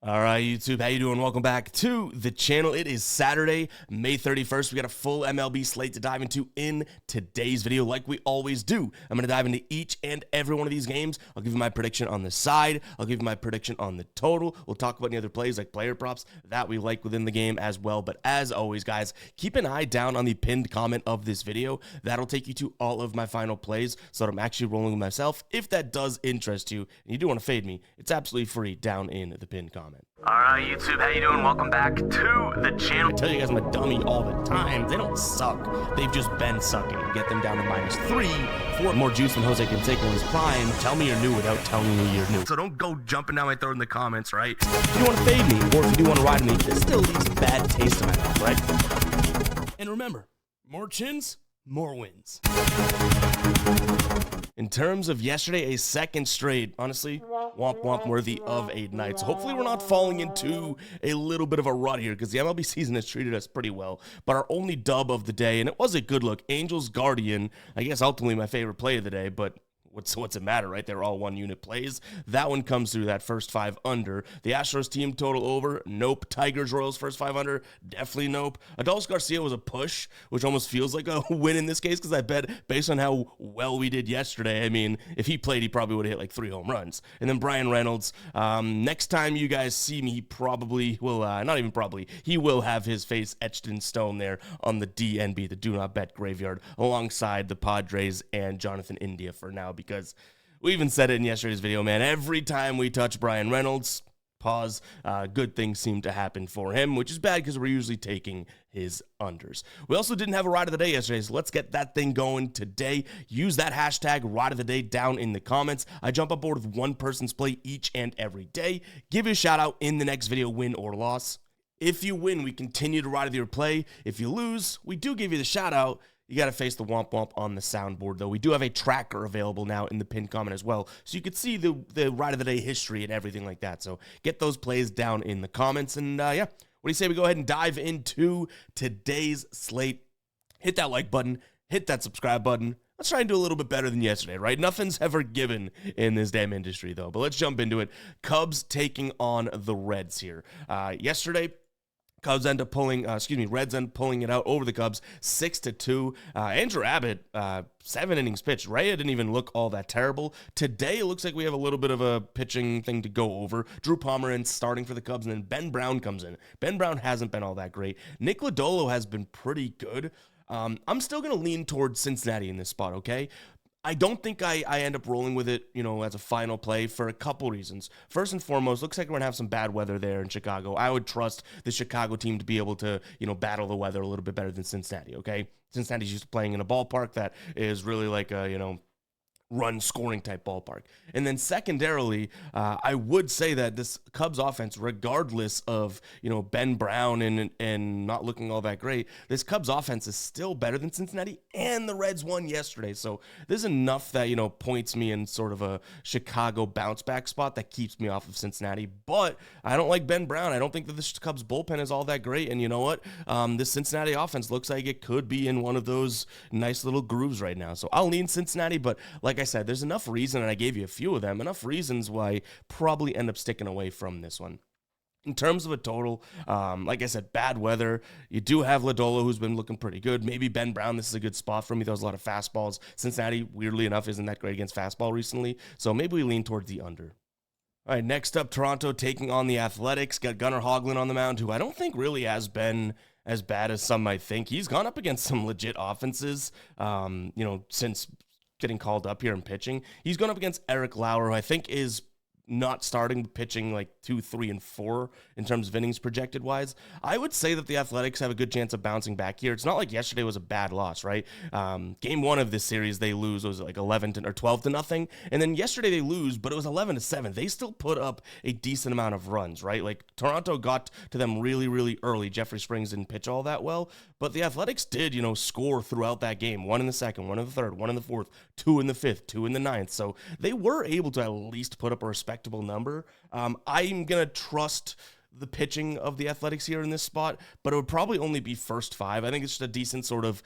All right, YouTube, how you doing? Welcome back to the channel. It is Saturday, May 31st. We got a full MLB slate to dive into in today's video, like we always do. I'm going to dive into each and every one of these games. I'll give you my prediction on the side. I'll give you my prediction on the total. We'll talk about any other plays like player props that we like within the game as well. But as always, guys, keep an eye down on the pinned comment of this video. That'll take you to all of my final plays so that I'm actually rolling with myself. If that does interest you and you do want to fade me, it's absolutely free down in the pinned comment. All right, YouTube, how you doing? Welcome back to the channel. I tell you guys I'm a dummy all the time. They don't suck. They've just been sucking. Get them down to -3 for more juice than Jose Canseco in his prime. Tell me you're new without telling me you're new. So don't go jumping down my throat in the comments, right? If you want to fade me, or if you do want to ride me, this still leaves a bad taste in my mouth, right? And remember, more chins, more wins. In terms of yesterday, a second straight, honestly, womp worthy of a night. So hopefully we're not falling into a little bit of a rut here because the MLB season has treated us pretty well. But our only dub of the day, and it was a good look, Angels Guardian, I guess ultimately my favorite play of the day, but what's it matter, right? They're all one unit plays. That one comes through that first 5 under. The Astros team total over. Nope. Tigers Royals first 5 under. Definitely nope. Adolis Garcia was a push, which almost feels like a win in this case because I bet based on how well we did yesterday, I mean, if he played, he probably would have hit like 3 home runs. And then Brian Reynolds, next time you guys see me, he probably will, not even probably, he will have his face etched in stone there on the DNB, the Do Not Bet graveyard, alongside the Padres and Jonathan India for now, because we even said it in yesterday's video, man. Every time we touch Brian Reynolds, good things seem to happen for him, which is bad because we're usually taking his unders. We also didn't have a ride of the day yesterday, so let's get that thing going today. Use that hashtag ride of the day down in the comments. I jump on board with one person's play each and every day. Give you a shout out in the next video, win or loss. If you win, we continue to ride with your play. If you lose, we do give you the shout out. You got to face the womp on the soundboard, though. We do have a tracker available now in the pinned comment as well, so you could see the ride of the day history and everything like that. So get those plays down in the comments, and yeah, what do you say we go ahead and dive into today's slate? Hit that like button, hit that subscribe button. Let's try and do a little bit better than yesterday, right? Nothing's ever given in this damn industry, though. But let's jump into it. Cubs taking on the Reds here. Yesterday, Reds end up pulling it out over the Cubs 6-2. Andrew Abbott, 7 innings pitched. Rhea didn't even look all that terrible. Today, it looks like we have a little bit of a pitching thing to go over. Drew Pomeranz starting for the Cubs, and then Ben Brown comes in. Ben Brown hasn't been all that great. Nick Lodolo has been pretty good. I'm still going to lean towards Cincinnati in this spot, okay? I don't think I end up rolling with it, as a final play for a couple reasons. First and foremost, looks like we're going to have some bad weather there in Chicago. I would trust the Chicago team to be able to, battle the weather a little bit better than Cincinnati, okay? Cincinnati's used to playing in a ballpark that is really like a, run scoring type ballpark. And then secondarily, I would say that this Cubs offense, regardless of, Ben Brown and not looking all that great, this Cubs offense is still better than Cincinnati, and the Reds won yesterday. So there's enough that, points me in sort of a Chicago bounce back spot that keeps me off of Cincinnati. But I don't like Ben Brown. I don't think that the Cubs bullpen is all that great. And you know what? This Cincinnati offense looks like it could be in one of those nice little grooves right now. So I'll lean Cincinnati, but like I said, there's enough reason, and I gave you a few of them, enough reasons why I probably end up sticking away from this one. In terms of a total, like I said, bad weather. You do have Lodolo, who's been looking pretty good. Maybe Ben Brown, this is a good spot for me. Throws a lot of fastballs. Cincinnati, weirdly enough, isn't that great against fastball recently, so maybe we lean towards the under. All right, next up, Toronto taking on the Athletics. Got Gunnar Hoglund on the mound, who I don't think really has been as bad as some might think. He's gone up against some legit offenses, since getting called up here and pitching. He's going up against Eric Lauer, who I think is not starting, pitching like 2, 3, and 4 in terms of innings projected wise. I would say that the Athletics have a good chance of bouncing back here. It's not like yesterday was a bad loss, right? Game 1 of this series, they lose. Was it like 12-0? And then yesterday they lose, but it was 11-7. They still put up a decent amount of runs, right? Like Toronto got to them really, really early. Jeffrey Springs didn't pitch all that well, but the Athletics did, score throughout that game. 1 in the second, 1 in the third, 1 in the fourth, 2 in the fifth, 2 in the ninth. So they were able to at least put up a respectable number. I'm going to trust the pitching of the Athletics here in this spot, but it would probably only be first 5. I think it's just a decent sort of,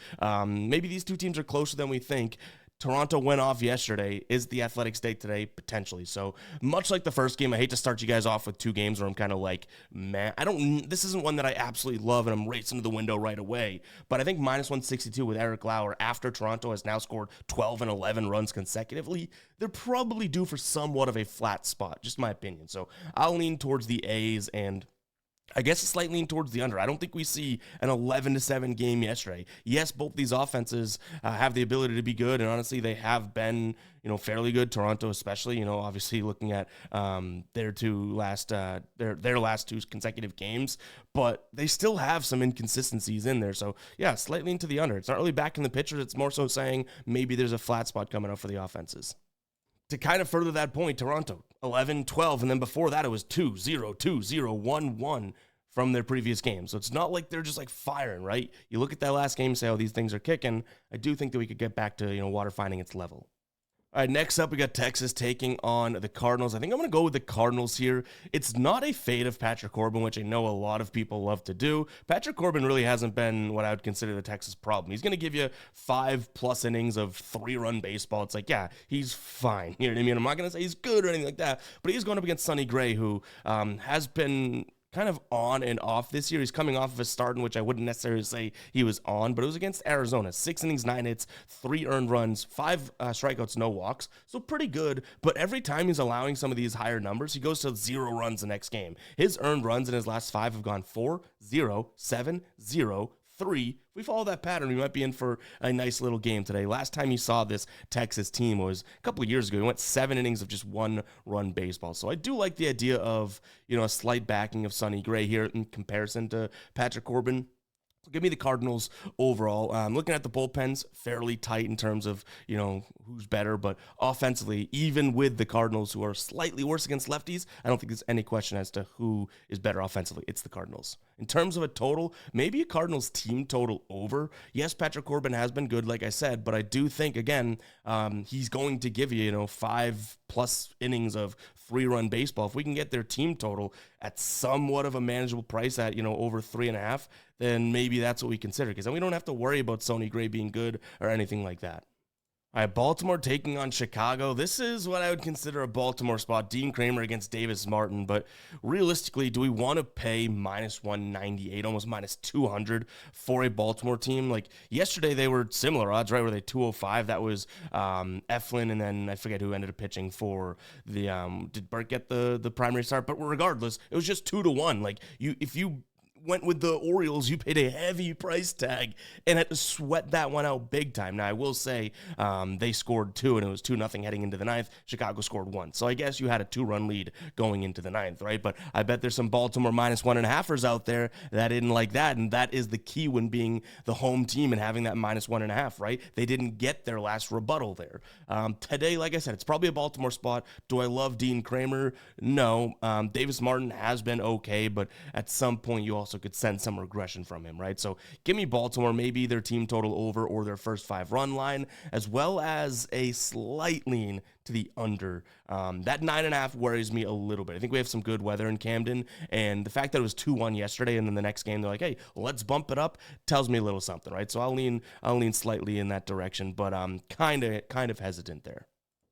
maybe these two teams are closer than we think. Toronto went off yesterday. Is the Athletics day today? Potentially. So much like the first game, I hate to start you guys off with two games where I'm kind of like, man, this isn't one that I absolutely love and I'm racing to the window right away. But I think minus 162 with Eric Lauer after Toronto has now scored 12 and 11 runs consecutively, they're probably due for somewhat of a flat spot, just my opinion. So I'll lean towards the A's, and I guess a slight lean towards the under. I don't think we see an 11-7 game yesterday. Yes, both these offenses have the ability to be good, and honestly, they have been, fairly good. Toronto, especially, obviously looking at their last two consecutive games, but they still have some inconsistencies in there. So yeah, slightly into the under. It's not really backing the pitchers. It's more so saying maybe there's a flat spot coming up for the offenses. To kind of further that point, Toronto, 11-12, and then before that it was 2-0, 2-0, 1-1 from their previous game. So it's not like they're just like firing, right? You look at that last game and say, oh, these things are kicking. I do think that we could get back to, water finding its level. All right, next up, we got Texas taking on the Cardinals. I think I'm going to go with the Cardinals here. It's not a fade of Patrick Corbin, which I know a lot of people love to do. Patrick Corbin really hasn't been what I would consider the Texas problem. He's going to give you 5+ innings of 3-run baseball. It's like, yeah, he's fine. You know what I mean? I'm not going to say he's good or anything like that, but he's going up against Sonny Gray, who has been kind of on and off this year. He's coming off of a start in which I wouldn't necessarily say he was on, but it was against Arizona. 6 innings, 9 hits, 3 earned runs, 5 strikeouts, no walks. So pretty good, but every time he's allowing some of these higher numbers, he goes to 0 runs the next game. His earned runs in his last 5 have gone 4, 0, 7, 0, 3. If we follow that pattern, we might be in for a nice little game today. Last time you saw this Texas team was a couple of years ago. He went 7 innings of just 1-run baseball. So I do like the idea of, a slight backing of Sonny Gray here in comparison to Patrick Corbin. So give me the Cardinals overall. Looking at the bullpens, fairly tight in terms of, who's better. But offensively, even with the Cardinals, who are slightly worse against lefties, I don't think there's any question as to who is better offensively. It's the Cardinals. In terms of a total, maybe a Cardinals team total over. Yes, Patrick Corbin has been good, like I said, but I do think, again, he's going to give you, 5+ innings of 3-run baseball. If we can get their team total at somewhat of a manageable price at, over 3.5, then maybe that's what we consider, because then we don't have to worry about Sonny Gray being good or anything like that. All right, Baltimore taking on Chicago. This is what I would consider a Baltimore spot. Dean Kramer against Davis Martin. But realistically, do we want to pay minus 198, almost minus 200 for a Baltimore team? Like yesterday, they were similar odds, right? Were they 205? That was Eflin, and then I forget who ended up pitching for the. Did Burt get the primary start? But regardless, it was just 2-1. Like if you went with the Orioles, you paid a heavy price tag and had to sweat that one out big time. Now, I will say they scored 2, and it was 2-0 heading into the 9th. Chicago scored 1. So I guess you had a 2-run lead going into the 9th, right? But I bet there's some Baltimore minus 1.5ers out there that didn't like that, and that is the key when being the home team and having that minus 1.5, right? They didn't get their last rebuttal there. Today, like I said, it's probably a Baltimore spot. Do I love Dean Kramer? No. Davis Martin has been okay, but at some point you also could sense some regression from him, right? So give me Baltimore, maybe their team total over or their first 5-run line, as well as a slight lean to the under. That 9.5 worries me a little bit. I think we have some good weather in Camden, and the fact that it was 2-1 yesterday, and then the next game they're like, hey, let's bump it up, tells me a little something, right? So I'll lean slightly in that direction, but I'm kind of hesitant there.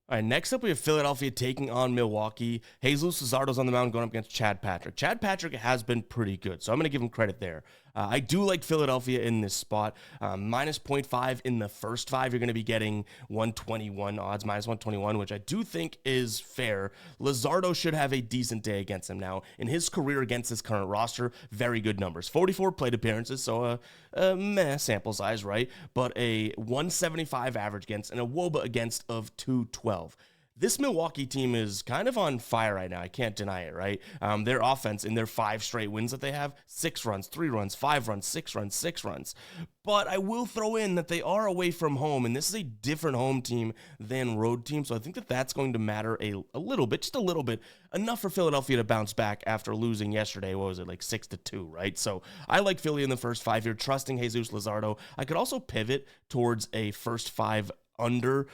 All right, next up, we have Philadelphia taking on Milwaukee. Jesus Luzardo's on the mound going up against Chad Patrick. Chad Patrick has been pretty good, so I'm going to give him credit there. I do like Philadelphia in this spot. Minus 0.5 in the first 5, you're going to be getting 121 odds, minus 121, which I do think is fair. Luzardo should have a decent day against him now. In his career against his current roster, very good numbers. 44 plate appearances, so a meh sample size, right? But a 175 average against and a WOBA against of 212. This Milwaukee team is kind of on fire right now. I can't deny it, right? Their offense in their 5 straight wins that they have, 6 runs, 3 runs, 5 runs, 6 runs, 6 runs. But I will throw in that they are away from home, and this is a different home team than road team. So I think that that's going to matter a little bit, just a little bit, enough for Philadelphia to bounce back after losing yesterday. What was it, like 6-2, right? So I like Philly in the first 5 here, trusting Jesus Luzardo. I could also pivot towards a first 5 under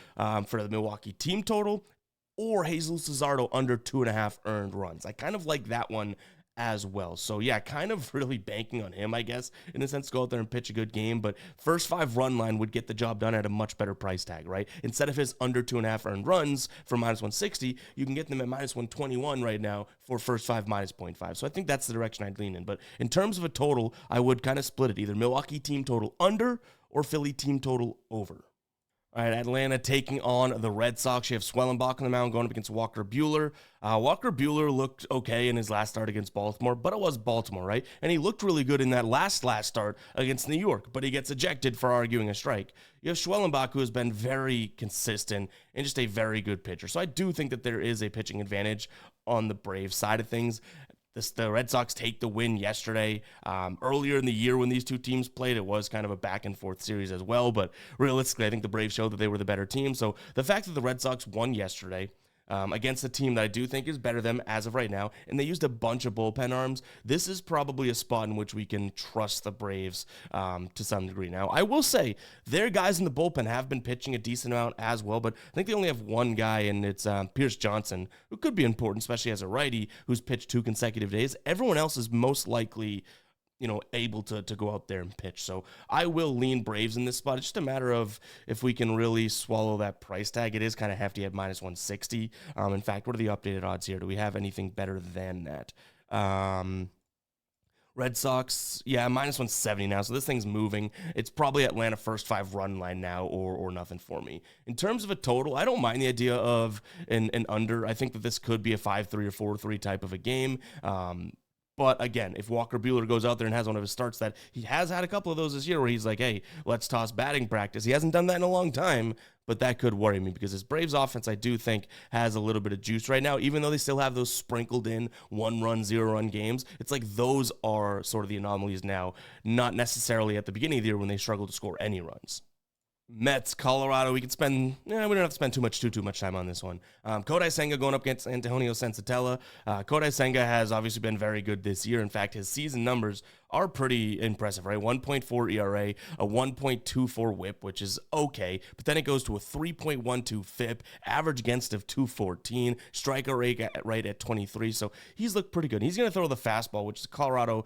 for the Milwaukee team total, or Jesus Luzardo under 2.5 earned runs. I kind of like that one as well. So yeah, kind of really banking on him, I guess, in a sense, to go out there and pitch a good game. But first 5 run line would get the job done at a much better price tag, right? Instead of his under 2.5 earned runs for -160, you can get them at -121 right now for first 5 -0.5. So I think that's the direction I'd lean in. But in terms of a total, I would kind of split it, either Milwaukee team total under or Philly team total over. All right, Atlanta taking on the Red Sox. You have Swellenbach on the mound going up against Walker Buehler. Walker Buehler looked okay in his last start against Baltimore, but it was Baltimore, right? And he looked really good in that last start against New York, but he gets ejected for arguing a strike. You have Swellenbach, who has been very consistent and just a very good pitcher. So I do think that there is a pitching advantage on the Braves side of things. The Red Sox take the win yesterday. Earlier in the year when these two teams played, it was kind of a back-and-forth series as well, but realistically, I think the Braves showed that they were the better team. So the fact that the Red Sox won yesterday against a team that I do think is better than them as of right now, and they used a bunch of bullpen arms, this is probably a spot in which we can trust the Braves to some degree. Now, I will say, their guys in the bullpen have been pitching a decent amount as well, but I think they only have one guy, and it's Pierce Johnson, who could be important, especially as a righty, who's pitched 2 consecutive days. Everyone else is most likely able to go out there and pitch. So I will lean Braves in this spot. It's just a matter of if we can really swallow that price tag. It is kind of hefty at -160. In fact, what are the updated odds here? Do we have anything better than that? Red Sox, yeah, -170 now, so this thing's moving. It's probably Atlanta first 5 run line now or nothing for me. In terms of a total, I don't mind the idea of an under. I think that this could be a 5-3 or 4-3 type of a game. But again, if Walker Buehler goes out there and has one of his starts that he has had a couple of those this year where he's like, hey, let's toss batting practice. He hasn't done that in a long time, but that could worry me because his Braves offense, I do think, has a little bit of juice right now, even though they still have those sprinkled in 1-run, 0-run games. It's like those are sort of the anomalies now, not necessarily at the beginning of the year when they struggled to score any runs. Mets, Colorado, we don't have to spend too much time on this one. Kodai Senga going up against Antonio Sensatella. Kodai Senga has obviously been very good this year. In fact, his season numbers are pretty impressive, right? 1.4 ERA, a 1.24 whip, which is okay, but then it goes to a 3.12 FIP, average against of 214, strikeout rate right at 23, so he's looked pretty good. He's going to throw the fastball, which is a Colorado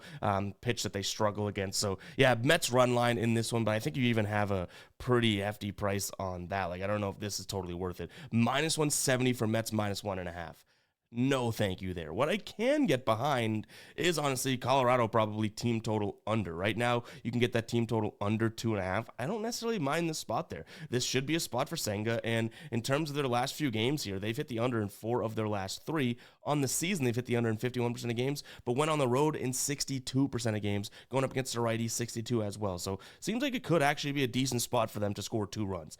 pitch that they struggle against. So yeah, Mets run line in this one, but I think you even have a pretty hefty price on that. Like, I don't know if this is totally worth it. -170 for Mets, -1.5. No thank you there. What I can get behind is honestly Colorado probably team total under. Right now, you can get that team total under 2.5. I don't necessarily mind this spot there. This should be a spot for Senga, and in terms of their last few games here, they've hit the under in 4 of their last 3. On the season, they've hit the under in 51% of games, but went on the road in 62% of games, going up against the righty 62 as well. So seems like it could actually be a decent spot for them to score 2 runs.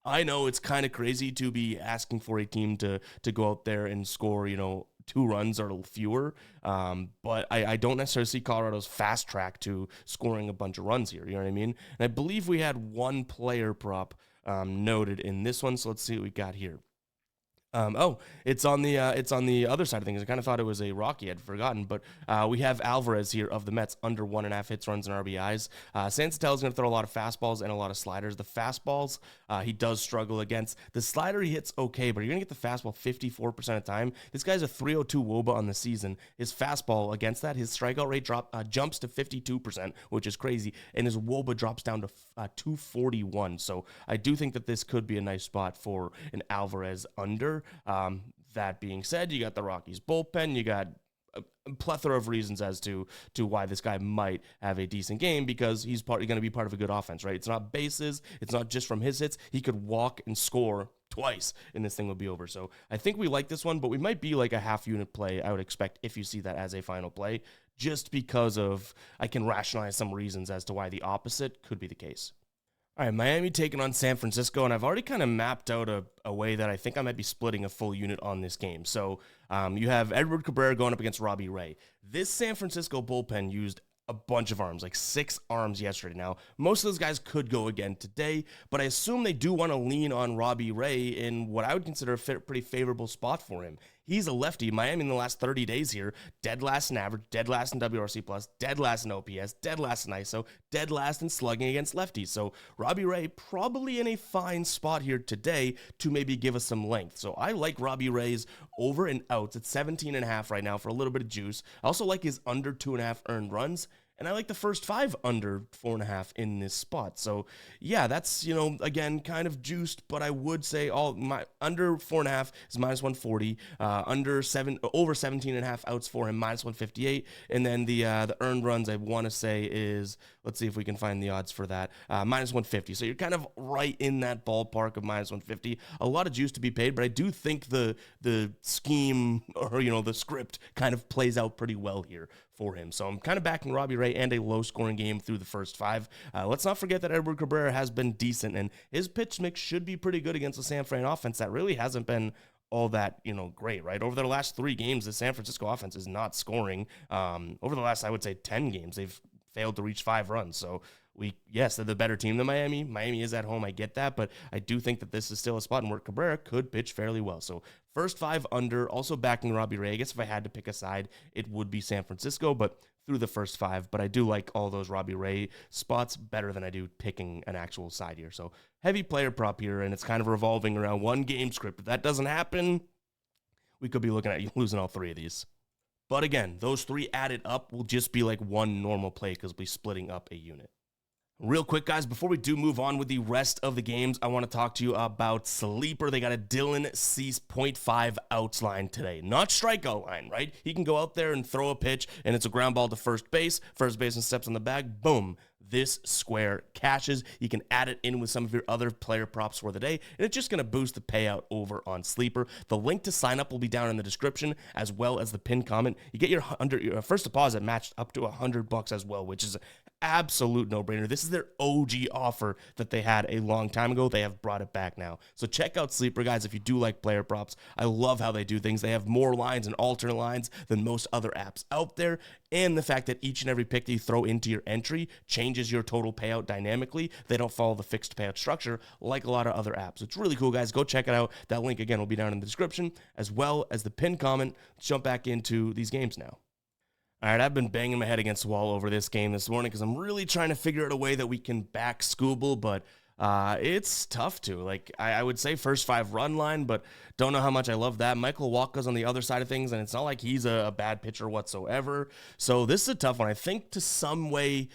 I know it's kind of crazy to be asking for a team to go out there and score, 2 runs or fewer, but I don't necessarily see Colorado's fast track to scoring a bunch of runs here, you know what I mean? And I believe we had one player prop noted in this one, so let's see what we got here. It's on the other side of things. I kind of thought it was a Rocky. I'd forgotten, but we have Alvarez here of the Mets under 1.5 hits, runs, and RBIs. Sensatella's going to throw a lot of fastballs and a lot of sliders. The fastballs he does struggle against. The slider he hits okay, but you're going to get the fastball 54% of the time. This guy's a 302 WOBA on the season. His fastball against that, his strikeout rate jumps to 52%, which is crazy, and his WOBA drops down to 241. So I do think that this could be a nice spot for an Alvarez under. That being said, you got the Rockies bullpen, you got a plethora of reasons as to why this guy might have a decent game, because he's going to be part of a good offense, right? It's not bases, it's not just from his hits. He could walk and score twice and this thing will be over. So I think we like this one, but we might be like a half unit play, I would expect, if you see that as a final play, just because of I can rationalize some reasons as to why the opposite could be the case. All right, Miami taking on San Francisco, and I've already kind of mapped out a way that I think I might be splitting a full unit on this game. So you have Edward Cabrera going up against Robbie Ray. This San Francisco bullpen used a bunch of arms, like 6 arms yesterday. Now, most of those guys could go again today, but I assume they do want to lean on Robbie Ray in what I would consider a pretty favorable spot for him. He's a lefty. Miami in the last 30 days here, dead last in average, dead last in WRC+, dead last in OPS, dead last in ISO, dead last in slugging against lefties. So Robbie Ray probably in a fine spot here today to maybe give us some length. So I like Robbie Ray's over and outs at 17.5 right now for a little bit of juice. I also like his under 2.5 earned runs. And I like the first 5 under 4.5 in this spot. So yeah, that's, again, kind of juiced, but I would say my under 4.5 is -140, over 17.5 outs for him, -158. And then the earned runs, I want to say is, let's see if we can find the odds for that, -150. So you're kind of right in that ballpark of -150. A lot of juice to be paid, but I do think the scheme or, the script kind of plays out pretty well here for him. So I'm kind of backing Robbie Ray and a low-scoring game through the first 5. Let's not forget that Edward Cabrera has been decent, and his pitch mix should be pretty good against the San Fran offense that really hasn't been all that, great, right? Over their last 3 games, the San Francisco offense is not scoring. Over the last, I would say, 10 games, they've failed to reach 5 runs. So yes, they're the better team than Miami. Miami is at home, I get that, but I do think that this is still a spot where Cabrera could pitch fairly well. So first 5 under, also backing Robbie Ray. I guess if I had to pick a side, it would be San Francisco, but through the first 5. But I do like all those Robbie Ray spots better than I do picking an actual side here. So heavy player prop here, and it's kind of revolving around one game script. If that doesn't happen, we could be looking at you losing all 3 of these. But again, those 3 added up will just be like one normal play because we'll be splitting up a unit. Real quick, guys, before we do move on with the rest of the games, I want to talk to you about Sleeper. They got a Dylan Cease 0.5 outs line today. Not strikeout line, right? He can go out there and throw a pitch, and it's a ground ball to first base. First baseman steps on the bag. Boom. This square cashes. You can add it in with some of your other player props for the day, and it's just going to boost the payout over on Sleeper. The link to sign up will be down in the description, as well as the pinned comment. You get your first deposit matched up to $100 as well, which is an absolute no-brainer. This is their OG offer that they had a long time ago. They have brought it back now. So check out Sleeper, guys, if you do like player props. I love how they do things. They have more lines and alternate lines than most other apps out there, and the fact that each and every pick that you throw into your entry changes your total payout dynamically. They don't follow the fixed payout structure like a lot of other apps. It's really cool, guys. Go check it out. That link, again, will be down in the description, as well as the pinned comment. Let's jump back into these games now. All right, I've been banging my head against the wall over this game this morning because I'm really trying to figure out a way that we can back Scooble, but it's tough to. Like, I would say first 5 run line, but don't know how much I love that. Michael Wacha's on the other side of things, and it's not like he's a bad pitcher whatsoever. So this is a tough one. I think in some way,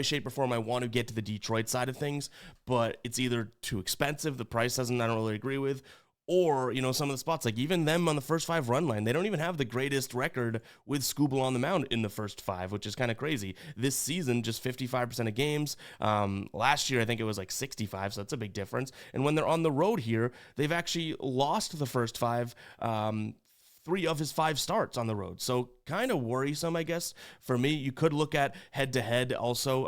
shape, or form, I want to get to the Detroit side of things, but it's either too expensive, the price I don't really agree with, or, some of the spots, like even them on the first 5 run line, they don't even have the greatest record with Scooble on the mound in the first 5, which is kind of crazy. This season, just 55% of games. Last year, I think it was like 65, so that's a big difference. And when they're on the road here, they've actually lost the first 5, 3 of his 5 starts on the road. So kind of worrisome, I guess. For me, you could look at head-to-head also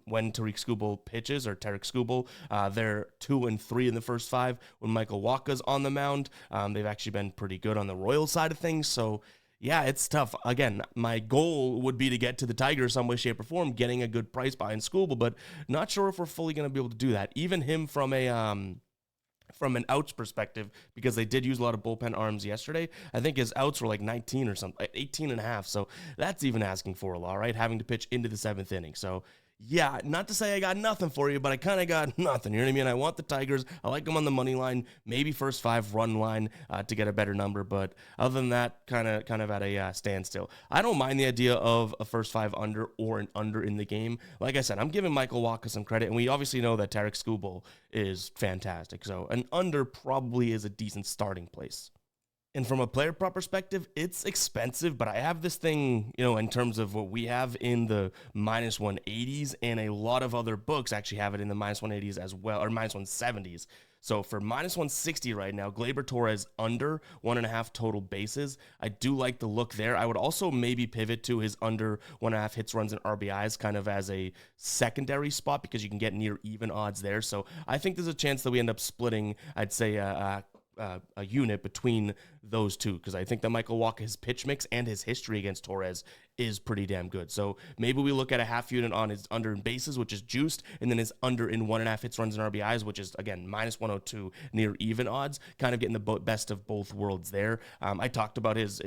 when Tarek Skubal pitches, or Tarek Skubal. They're 2 and 3 in the first 5. When Michael Wacha's on the mound, they've actually been pretty good on the Royals side of things. So yeah, it's tough. Again, my goal would be to get to the Tigers some way, shape, or form, getting a good price behind Skubal, but not sure if we're fully going to be able to do that. Even him from an outs perspective, because they did use a lot of bullpen arms yesterday, I think his outs were like 19 or something, 18 and a half. So that's even asking for a lot, right? Having to pitch into the 7th inning. So yeah, not to say I got nothing for you, but I kind of got nothing. You know what I mean? I want the Tigers. I like them on the money line, maybe first 5 run line to get a better number. But other than that, kind of at a standstill. I don't mind the idea of a first 5 under or an under in the game. Like I said, I'm giving Michael Wacha some credit, and we obviously know that Tarek Skubal is fantastic. So an under probably is a decent starting place. And from a player prop perspective, it's expensive, but I have this thing, in terms of what we have in the -180s, and a lot of other books actually have it in the -180s as well, or -170s. So for -160 right now, Gleyber Torres under 1.5 total bases. I do like the look there. I would also maybe pivot to his under 1.5 hits, runs, and RBIs kind of as a secondary spot, because you can get near even odds there. So I think there's a chance that we end up splitting, I'd say, a unit between those two, because I think that Michael Wacha, his pitch mix and his history against Torres is pretty damn good. So maybe we look at a half unit on his under in bases, which is juiced, and then his under in 1.5 hits, runs, and RBIs, which is, again, minus 102, near even odds, kind of getting the best of both worlds there. I talked about his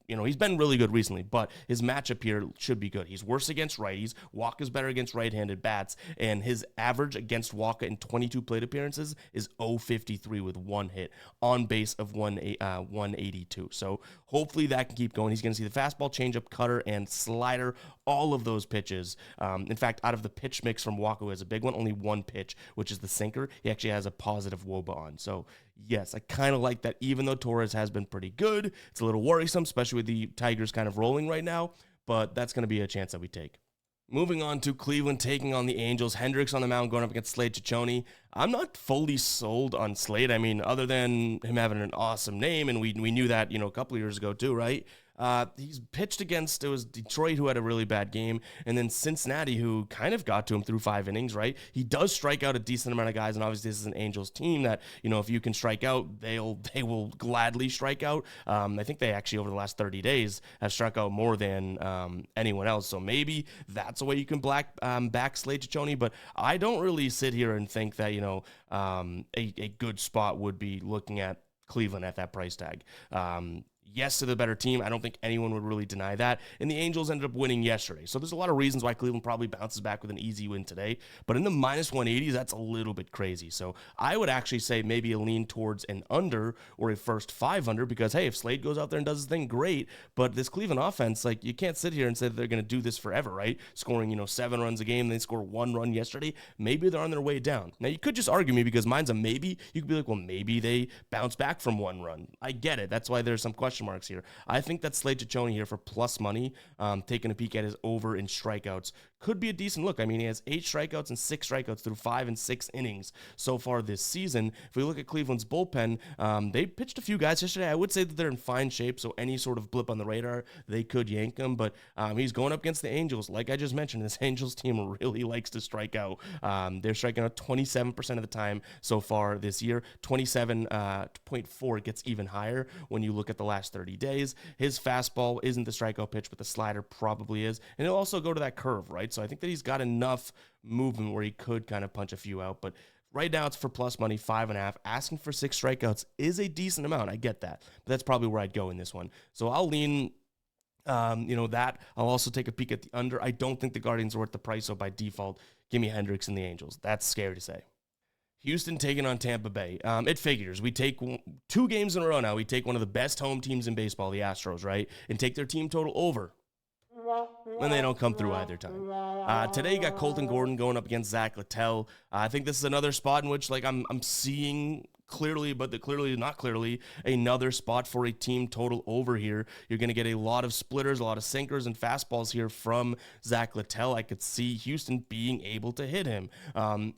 he's been really good recently, but his matchup here should be good. He's worse against righties. Wacha's better against right-handed bats, and his average against Wacha in 22 plate appearances is 0.53 with one hit on base of 182. So hopefully that can keep going. He's going to see the fastball, changeup, cutter, and slider, all of those pitches. In fact, out of the pitch mix from Wacha, who has a big one, only one pitch, which is the sinker, he actually has a positive WOBA on. So yes, I kind of like that, even though Torres has been pretty good. It's a little worrisome, especially with the Tigers kind of rolling right now, but that's going to be a chance that we take. Moving on to Cleveland taking on the Angels. Hendricks on the mound going up against Slade Ciccone. I'm not fully sold on Slade. I mean, other than him having an awesome name, and we knew that, a couple of years ago too, right? He's pitched against, it was Detroit who had a really bad game, and then Cincinnati who kind of got to him through 5 innings, right? He does strike out a decent amount of guys, and obviously this is an Angels team that, if you can strike out, they will gladly strike out. I think they actually over the last 30 days have struck out more than anyone else, so maybe that's a way you can back Slade Ciccone, but I don't really sit here and think that, a good spot would be looking at Cleveland at that price tag. Yes, to the better team. I don't think anyone would really deny that. And the Angels ended up winning yesterday. So there's a lot of reasons why Cleveland probably bounces back with an easy win today. But in the minus 180s, that's a little bit crazy. So I would actually say maybe a lean towards an under or a first 500 because, hey, if Slade goes out there and does his thing, great. But this Cleveland offense, you can't sit here and say that they're going to do this forever, right? Scoring, 7 runs a game, they score 1 run yesterday. Maybe they're on their way down. Now, you could just argue me because mine's a maybe. You could be like, well, maybe they bounce back from 1 run. I get it. That's why there's some question marks here. I think that Slade Ciccone here for plus money, taking a peek at his over in strikeouts, could be a decent look. I mean, he has 8 strikeouts and 6 strikeouts through 5 and 6 innings so far this season. If we look at Cleveland's bullpen, they pitched a few guys yesterday. I would say that they're in fine shape, so any sort of blip on the radar, they could yank him, but he's going up against the Angels. Like I just mentioned, this Angels team really likes to strike out. They're striking out 27% of the time so far this year. 27.4 gets even higher when you look at the last 30 days. His fastball isn't the strikeout pitch, but the slider probably is. And he'll also go to that curve, right? So I think that he's got enough movement where he could kind of punch a few out. But right now it's for plus money, 5.5. Asking for 6 strikeouts is a decent amount. I get that. But that's probably where I'd go in this one. So I'll lean that. I'll also take a peek at the under. I don't think the Guardians are worth the price, so by default, give me Hendricks and the Angels. That's scary to say. Houston taking on Tampa Bay. It figures. We take 2 games in a row now. We take one of the best home teams in baseball, the Astros, right? And take their team total over. And they don't come through either time. Today you got Colton Gordon going up against Zach Littell. I think this is another spot in which I'm seeing clearly, but clearly not clearly, another spot for a team total over here. You're going to get a lot of splitters, a lot of sinkers and fastballs here from Zach Littell. I could see Houston being able to hit him.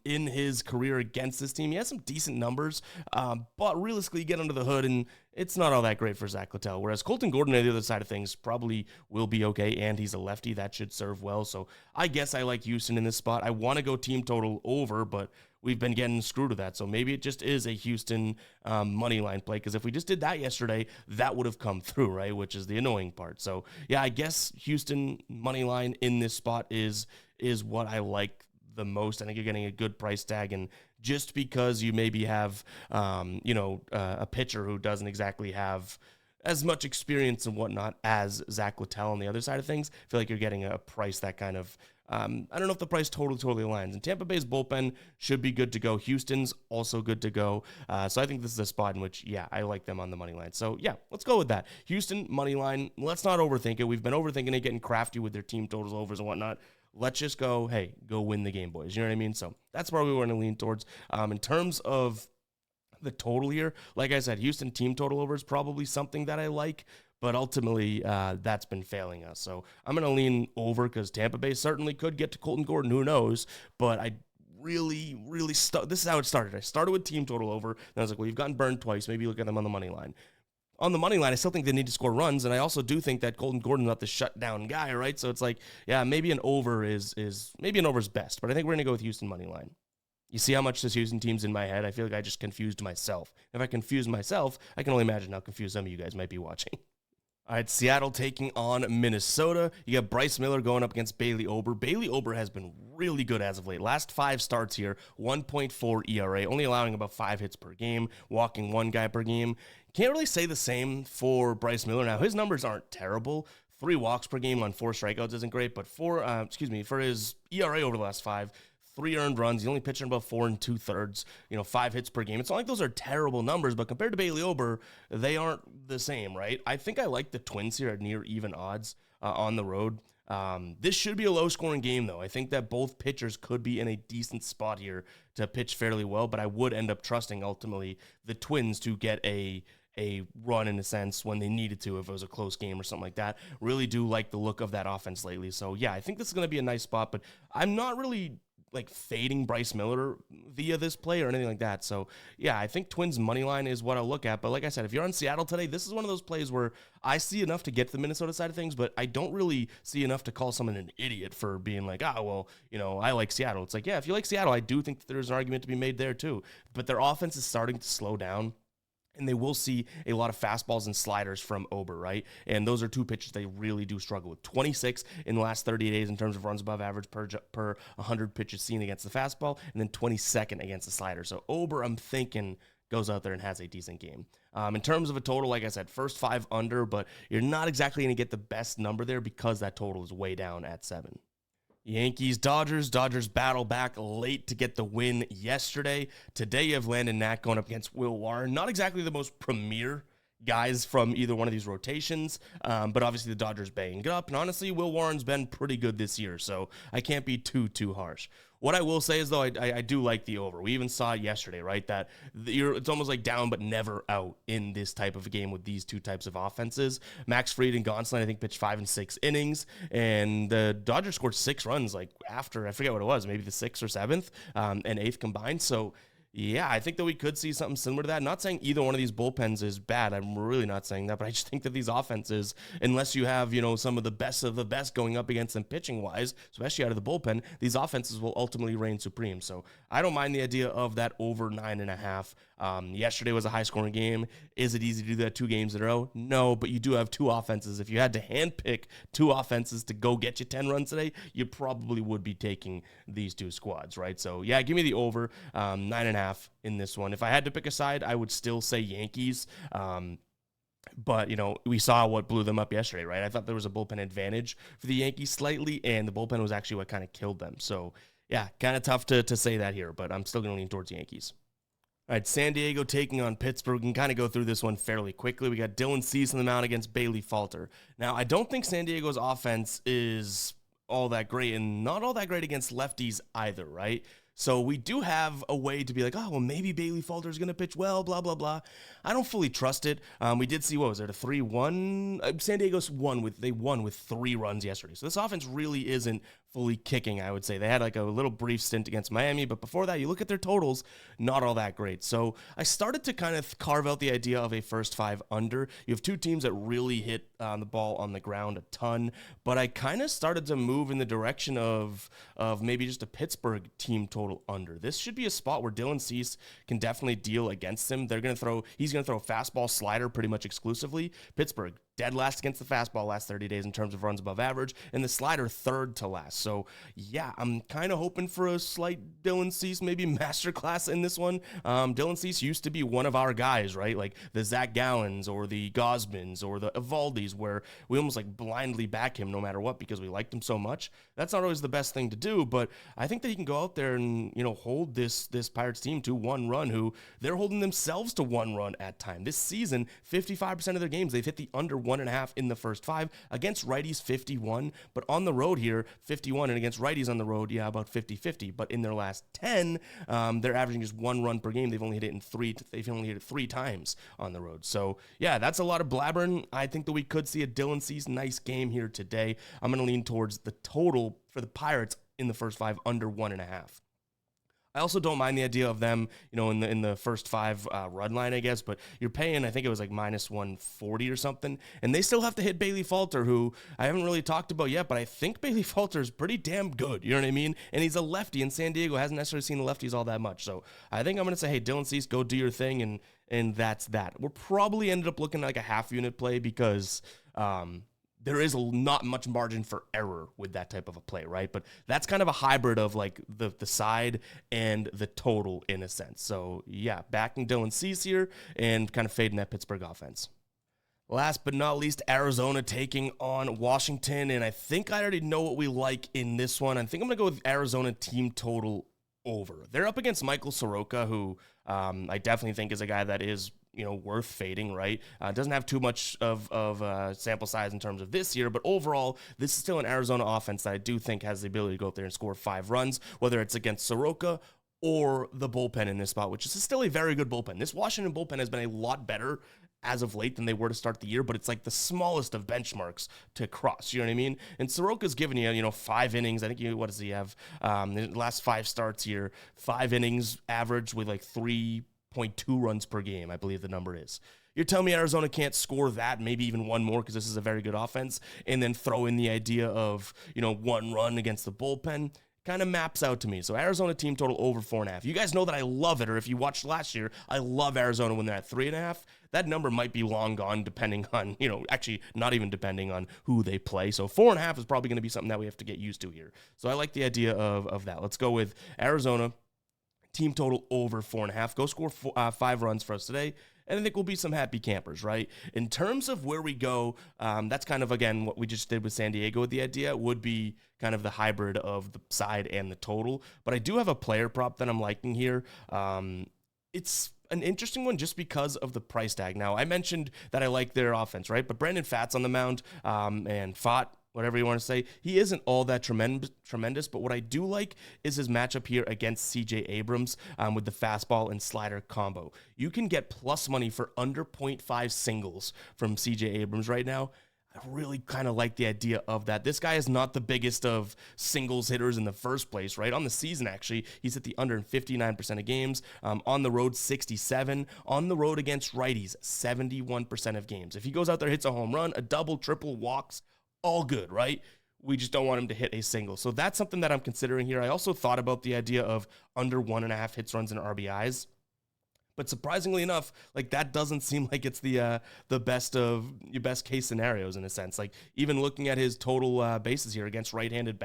In his career against this team, he has some decent numbers, but realistically, you get under the hood and it's not all that great for Zach Littell. Whereas Colton Gordon on the other side of things probably will be okay, and he's a lefty. That should serve well. So I guess I like Houston in this spot. I want to go team total over, but we've been getting screwed with that. So maybe it just is a Houston money line play, because if we just did that yesterday, that would have come through, right? Which is the annoying part. So yeah, I guess Houston money line in this spot is what I like the most. I think you're getting a good price tag, and just because you maybe have a pitcher who doesn't exactly have as much experience and whatnot as Zach Littell on the other side of things, I feel like you're getting a price that kind of I don't know if the price totally aligns. And Tampa Bay's bullpen should be good to go. Houston's also good to go. So I think this is a spot in which, yeah, I like them on the money line. So yeah, let's go with that. Houston money line. Let's not overthink it. We've been overthinking it, getting crafty with their team totals, overs, and whatnot. Let's just go, hey, go win the game, boys. You know what I mean? So that's where we want to lean towards. In terms of the total here, like I said, Houston team total over is probably something that I like, but ultimately that's been failing us. So I'm going to lean over because Tampa Bay certainly could get to Colton Gordon. Who knows? But I really, this is how it started. I started with team total over, and I was like, well, you've gotten burned twice. Maybe look at them on the money line. On the money line, I still think they need to score runs, and I also do think that Colton Gordon's not the shutdown guy, right? So it's like, yeah, maybe an over is maybe an over is best, but I think we're going to go with Houston money line. You see how much this Houston team's in my head? I feel like I just confused myself. If I confuse myself, I can only imagine how confused some of you guys might be watching. All right, Seattle taking on Minnesota. You got Bryce Miller going up against Bailey Ober. Bailey Ober has been really good as of late. Last 5 starts here, 1.4 ERA, only allowing about 5 hits per game, walking 1 guy per game. Can't really say the same for Bryce Miller. Now, his numbers aren't terrible. 3 walks per game on 4 strikeouts isn't great, but for his ERA over the last 5, 3 earned runs. He only pitched in about 4 2/3, 5 hits per game. It's not like those are terrible numbers, but compared to Bailey Ober, they aren't the same, right? I think I like the Twins here at near even odds on the road. This should be a low-scoring game, though. I think that both pitchers could be in a decent spot here to pitch fairly well, but I would end up trusting, ultimately, the Twins to get a run, in a sense, when they needed to, if it was a close game or something like that. Really do like the look of that offense lately. So, yeah, I think this is going to be a nice spot, but I'm not really like fading Bryce Miller via this play or anything like that. So yeah, I think Twins money line is what I'll look at. But like I said, if you're on Seattle today, this is one of those plays where I see enough to get to the Minnesota side of things, but I don't really see enough to call someone an idiot for being like, I like Seattle. It's like, yeah, if you like Seattle, I do think that there's an argument to be made there too. But their offense is starting to slow down, and they will see a lot of fastballs and sliders from Ober, right? And those are 2 pitches they really do struggle with. 26 in the last 30 days in terms of runs above average per 100 pitches seen against the fastball, and then 22nd against the slider. So Ober, I'm thinking, goes out there and has a decent game. In terms of a total, like I said, first 5 under, but you're not exactly going to get the best number there because that total is way down at 7. Yankees, Dodgers. Dodgers battle back late to get the win yesterday. Today you have Landon Knack going up against Will Warren. Not exactly the most premier guys from either one of these rotations, but obviously the Dodgers banged up. And honestly, Will Warren's been pretty good this year, so I can't be too harsh. What I will say is, though, I do like the over. We even saw it yesterday, right? That it's almost like down but never out in this type of a game with these 2 types of offenses. Max Fried and Gonsolin, I think, pitched 5 and 6 innings, and the Dodgers scored 6 runs, like after, I forget what it was, maybe the 6th or 7th, and 8th combined. So yeah, I think that we could see something similar to that. Not saying either one of these bullpens is bad. I'm really not saying that, but I just think that these offenses, unless you have, some of the best going up against them pitching-wise, especially out of the bullpen, these offenses will ultimately reign supreme. So I don't mind the idea of that over 9.5. Yesterday was a high-scoring game. Is it easy to do that 2 games in a row? No, but you do have 2 offenses. If you had to handpick 2 offenses to go get you 10 runs today, you probably would be taking these 2 squads, right? So yeah, give me the over 9.5 in this one. If I had to pick a side, I would still say Yankees. But, we saw what blew them up yesterday, right? I thought there was a bullpen advantage for the Yankees slightly, and the bullpen was actually what kind of killed them. So, yeah, kind of tough to say that here, but I'm still going to lean towards Yankees. All right, San Diego taking on Pittsburgh. We can kind of go through this one fairly quickly. We got Dylan Cease on the mound against Bailey Falter. Now, I don't think San Diego's offense is all that great, and not all that great against lefties either, right? So we do have a way to be like, oh, well, maybe Bailey Falter is going to pitch well, blah, blah, blah. I don't fully trust it. We did see, what was it, a 3-1? San Diego won with 3 runs yesterday. So this offense really isn't fully kicking, I would say. They had like a little brief stint against Miami, but before that, you look at their totals, not all that great. So I started to kind of carve out the idea of a first 5 under. You have 2 teams that really hit the ball on the ground a ton, but I kind of started to move in the direction of maybe just a Pittsburgh team total under. This should be a spot where Dylan Cease can definitely deal against him. He's going to throw fastball, slider pretty much exclusively. Pittsburgh dead last against the fastball last 30 days in terms of runs above average, and the slider third to last. So, yeah, I'm kind of hoping for a slight Dylan Cease, maybe masterclass in this one. Dylan Cease used to be one of our guys, right? Like the Zach Gallons or the Gosmans or the Evaldis, where we almost like blindly back him no matter what because we liked him so much. That's not always the best thing to do, but I think that he can go out there and, hold this Pirates team to 1 run, who they're holding themselves to 1 run at time. This season, 55% of their games, they've hit the under 1.5 in the first 5. Against righties, 51. But on the road here, 51. And against righties on the road, yeah, about 50-50. But in their last 10, they're averaging just 1 run per game. They've only hit it they've only hit it 3 times on the road. So, yeah, that's a lot of blabbering. I think that we could see a Dylan Cease nice game here today. I'm going to lean towards the total for the Pirates in the first 5 under 1.5. I also don't mind the idea of them, in the first five run line, I guess, but you're paying, I think it was like minus 140 or something, and they still have to hit Bailey Falter, who I haven't really talked about yet, but I think Bailey Falter is pretty damn good, you know what I mean? And he's a lefty, and San Diego hasn't necessarily seen the lefties all that much, so I think I'm going to say, hey, Dylan Cease, go do your thing, and that's that. We're probably ended up looking like a half unit play because there is not much margin for error with that type of a play, right? But that's kind of a hybrid of like the side and the total in a sense. So yeah, backing Dylan Cease here and kind of fading that Pittsburgh offense. Last but not least, Arizona taking on Washington, and I think I already know what we like in this one. I think I'm going to go with Arizona team total over. They're up against Michael Soroka, who I definitely think is a guy that is worth fading, right? Doesn't have too much of sample size in terms of this year, but overall, this is still an Arizona offense that I do think has the ability to go up there and score 5 runs, whether it's against Soroka or the bullpen in this spot, which is still a very good bullpen. This Washington bullpen has been a lot better as of late than they were to start the year, but it's like the smallest of benchmarks to cross, you know what I mean? And Soroka's given you, 5 innings. I think, what does he have? The last 5 starts here, 5 innings average with like 3.2 runs per game, I believe the number is. You're telling me Arizona can't score that, maybe even one more, because this is a very good offense, and then throw in the idea of, 1 run against the bullpen? Kind of maps out to me. So Arizona team total over 4.5. You guys know that I love it, or if you watched last year, I love Arizona when they're at 3.5. That number might be long gone depending on, actually not even depending on who they play. So 4.5 is probably going to be something that we have to get used to here. So I like the idea of that. Let's go with Arizona team total over 4.5. Go score 5 runs for us today. And I think we'll be some happy campers, right? In terms of where we go, that's kind of, again, what we just did with San Diego. The idea would be kind of the hybrid of the side and the total. But I do have a player prop that I'm liking here. It's an interesting one just because of the price tag. Now, I mentioned that I like their offense, right? But Brandon Pfaadt's on the mound, and Pfaadt, whatever you want to say, he isn't all that tremendous, but what I do like is his matchup here against CJ Abrams with the fastball and slider combo. You can get plus money for under 0.5 singles from CJ Abrams right now. I really kind of like the idea of that. This guy is not the biggest of singles hitters in the first place, right? On the season, actually, he's at the under in 59% of games. On the road, 67. On the road against righties, 71% of games. If he goes out there, hits a home run, a double, triple, walks, all good, right? We just don't want him to hit a single. So that's something that I'm considering here. I also thought about the idea of under 1.5 hits, runs, and RBIs. But surprisingly enough, like that doesn't seem like it's the best of your best case scenarios in a sense. Like even looking at his total bases here against right-handed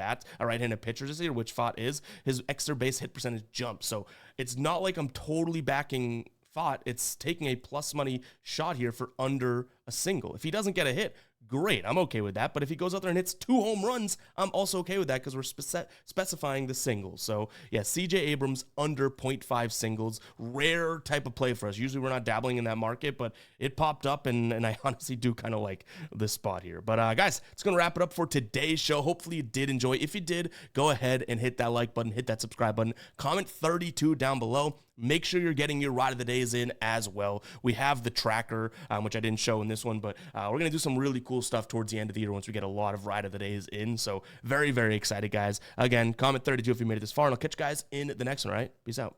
pitchers this year, which Pfaadt is, his extra base hit percentage jumped. So it's not like I'm totally backing Pfaadt. It's taking a plus money shot here for under a single. If he doesn't get a hit, great, I'm okay with that. But if he goes out there and hits 2 home runs, I'm also okay with that because we're specifying the singles. So yeah, CJ Abrams under 0.5 singles, rare type of play for us. Usually we're not dabbling in that market, but it popped up, and I honestly do kind of like this spot here. But guys, it's going to wrap it up for today's show. Hopefully you did enjoy. If you did, go ahead and hit that like button, hit that subscribe button, comment 32 down below. Make sure you're getting your ride of the days in as well. We have the tracker, which I didn't show in this one, but we're going to do some really cool stuff towards the end of the year once we get a lot of ride of the days in. So very, very excited, guys. Again, comment 32 if you made it this far, and I'll catch you guys in the next one, all right? Peace out.